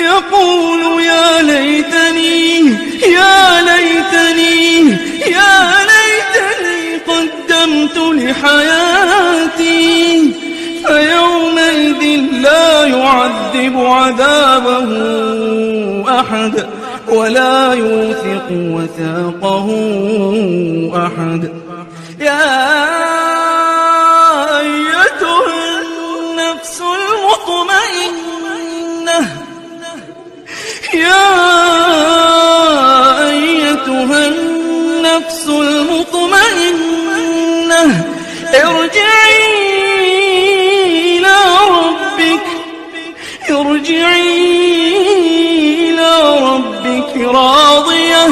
يقول يا ليتني قدمت لحياتي، فيومئذ لا يعذب عذابه أحد ولا يوثق وثاقه أحد. يا أيتها النفس المطمئنة ارجعي إلى ربك راضية